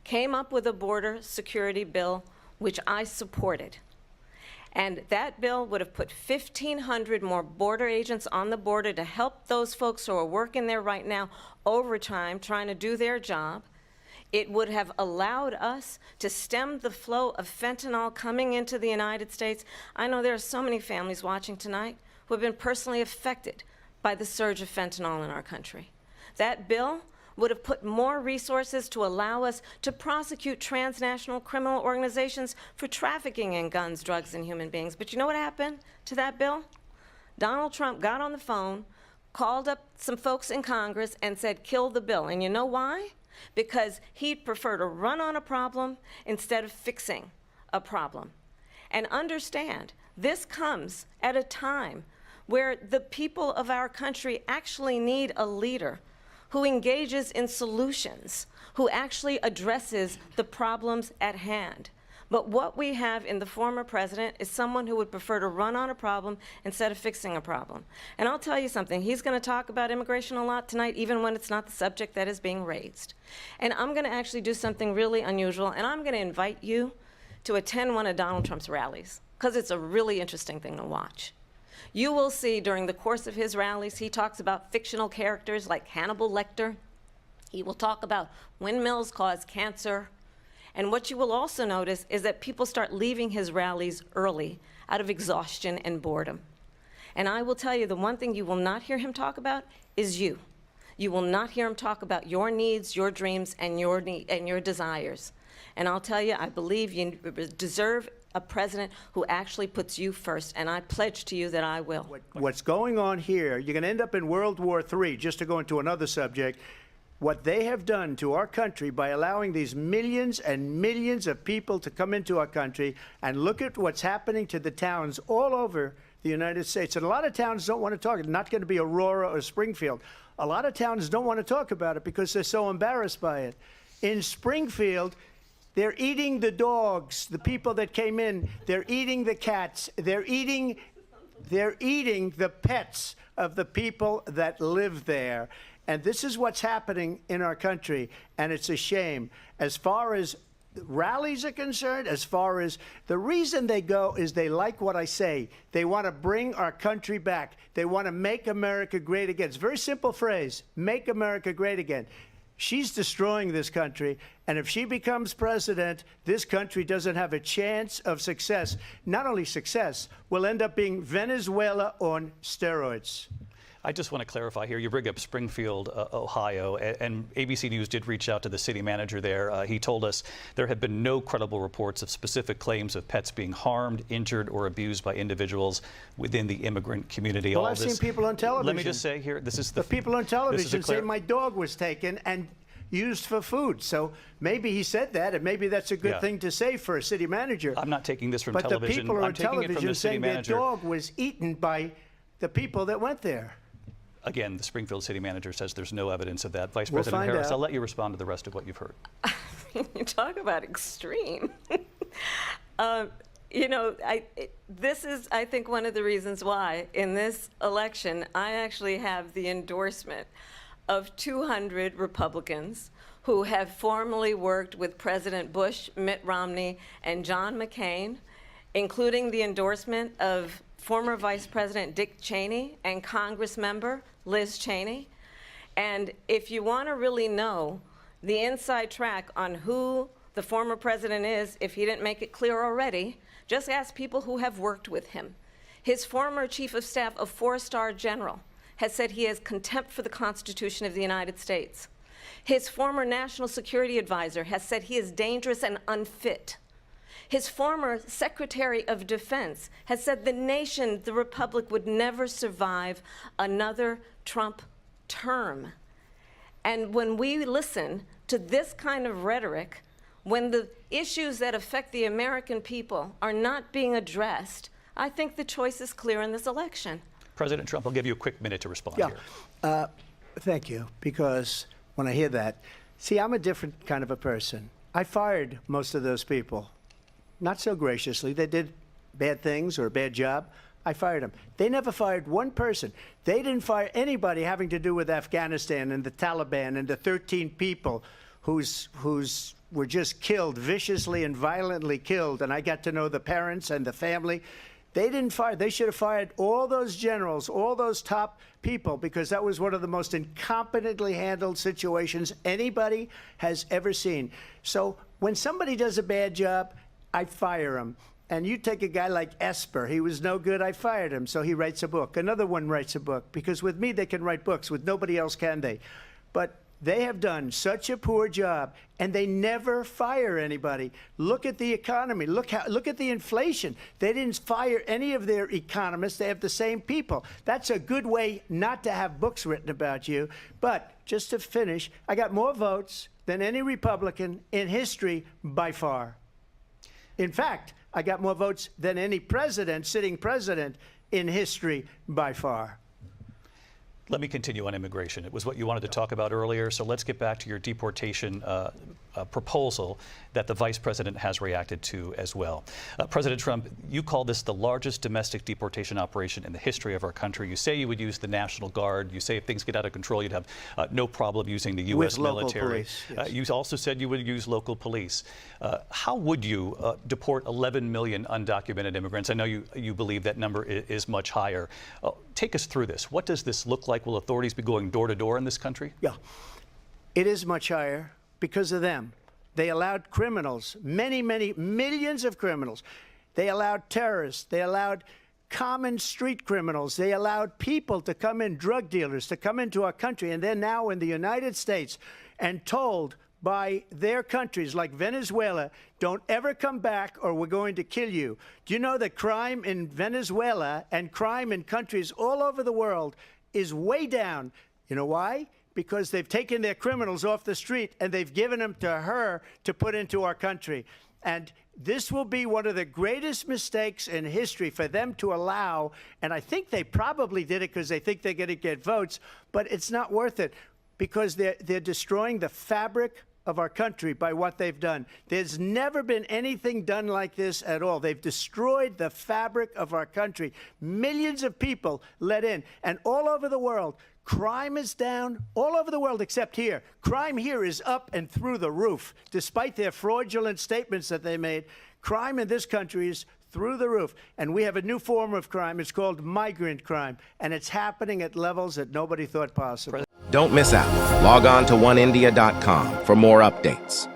came up with a border security bill, which I supported. And that bill would have put 1,500 more border agents on the border to help those folks who are working there right now overtime, trying to do their job. It would have allowed us to stem the flow of fentanyl coming into the United States. I know there are so many families watching tonight who have been personally affected by the surge of fentanyl in our country. That bill would have put more resources to allow us to prosecute transnational criminal organizations for trafficking in guns, drugs, and human beings. But you know what happened to that bill? Donald Trump got on the phone, called up some folks in Congress, and said, kill the bill. And you know why? Because he'd prefer to run on a problem instead of fixing a problem. And understand, this comes at a time where the people of our country actually need a leader who engages in solutions, who actually addresses the problems at hand. But what we have in the former president is someone who would prefer to run on a problem instead of fixing a problem. And I'll tell you something, he's going to talk about immigration a lot tonight, even when it's not the subject that is being raised. And I'm going to actually do something really unusual, and I'm going to invite you to attend one of Donald Trump's rallies, because it's a really interesting thing to watch. You will see during the course of his rallies, he talks about fictional characters like Hannibal Lecter. He will talk about windmills cause cancer. And what you will also notice is that people start leaving his rallies early out of exhaustion and boredom. And I will tell you, the one thing you will not hear him talk about is you. You will not hear him talk about your needs, your dreams, and your desires. And I'll tell you, I believe you deserve a president who actually puts you first, and I pledge to you that I will. What's going on here, you're going to end up in World War III, just to go into another subject. What they have done to our country by allowing these millions and millions of people to come into our country, and look at what's happening to the towns all over the United States. And a lot of towns don't want to talk. It's not going to be Aurora or Springfield. A lot of towns don't want to talk about it because they're so embarrassed by it. In Springfield, they're eating the dogs, the people that came in. They're eating the cats. They're eating the pets of the people that live there. And this is what's happening in our country, and it's a shame. As far as rallies are concerned, as far as the reason they go is they like what I say. They want to bring our country back. They want to make America great again. It's a very simple phrase, make America great again. She's destroying this country, and if she becomes president, this country doesn't have a chance of success. Not only success, we'll end up being Venezuela on steroids. I just want to clarify here. You bring up Springfield, Ohio, and ABC News did reach out to the city manager there. He told us there had been no credible reports of specific claims of pets being harmed, injured, or abused by individuals within the immigrant community. Well, I've seen people on television. Let me just say here, this is the people on television say my dog was taken and used for food. So maybe he said that, and maybe that's a good thing to say for a city manager. I'm not taking this from but television. But the people I'm on television saying their manager. dog was eaten by the people that went there. Again, the Springfield city manager says there's no evidence of that. Vice President Harris, I'll let you respond to the rest of what you've heard. You talk about extreme. You know, this is, I think, one of the reasons why in this election I actually have the endorsement of 200 Republicans who have formerly worked with President Bush, Mitt Romney, and John McCain, including the endorsement of former Vice President Dick Cheney and Congress member Liz Cheney. And if you want to really know the inside track on who the former president is, if he didn't make it clear already, just ask people who have worked with him. His former chief of staff, a 4-star general, has said he has contempt for the Constitution of the United States. His former national security advisor has said he is dangerous and unfit. His former Secretary of Defense has said the nation, the Republic, would never survive another Trump term. And when we listen to this kind of rhetoric, when the issues that affect the American people are not being addressed, I think the choice is clear in this election. President Trump, I'll give you a quick minute to respond here. Thank you, because when I hear that, see, I'm a different kind of a person. I fired most of those people. Not so graciously. They did bad things or a bad job. I fired them. They never fired one person. They didn't fire anybody having to do with Afghanistan and the Taliban and the 13 people were just killed, viciously and violently killed, and I got to know the parents and the family. They didn't fire. They should have fired all those generals, all those top people, because that was one of the most incompetently handled situations anybody has ever seen. So when somebody does a bad job, I fire him. And you take a guy like Esper. He was no good. I fired him. So he writes a book. Another one writes a book. Because with me, they can write books. With nobody else can they. But they have done such a poor job, and they never fire anybody. Look at the economy. Look at the inflation. They didn't fire any of their economists. They have the same people. That's a good way not to have books written about you. But just to finish, I got more votes than any Republican in history by far. In fact, I got more votes than any president, sitting president, in history by far. Let me continue on immigration. It was what you wanted to talk about earlier, so let's get back to your deportation proposal that the vice president has reacted to as well. President Trump, you call this the largest domestic deportation operation in the history of our country. You say you would use the National Guard. You say if things get out of control, you'd have no problem using the U.S. military. Police, yes. You also said you would use local police. How would you deport 11 million undocumented immigrants? I know you believe that number is much higher. Take us through this. What does this look like? Will authorities be going door to door in this country? Yeah, it is much higher because of them. They allowed criminals, many millions of criminals. They allowed terrorists. They allowed common street criminals. They allowed people to come in, drug dealers, to come into our country. And they're now in the United States and told by their countries like Venezuela, don't ever come back or we're going to kill you. Do you know that crime in Venezuela and crime in countries all over the world is way down? You know why? Because they've taken their criminals off the street and they've given them to her to put into our country. And this will be one of the greatest mistakes in history for them to allow, and I think they probably did it because they think they're going to get votes, but it's not worth it because they're destroying the fabric of our country by what they've done. There's never been anything done like this at all. They've destroyed the fabric of our country. Millions of people let in, and all over the world, crime is down all over the world except here. Crime here is up and through the roof. Despite their fraudulent statements that they made, crime in this country is through the roof. And we have a new form of crime. It's called migrant crime, and it's happening at levels that nobody thought possible. Don't miss out. Log on to oneindia.com for more updates.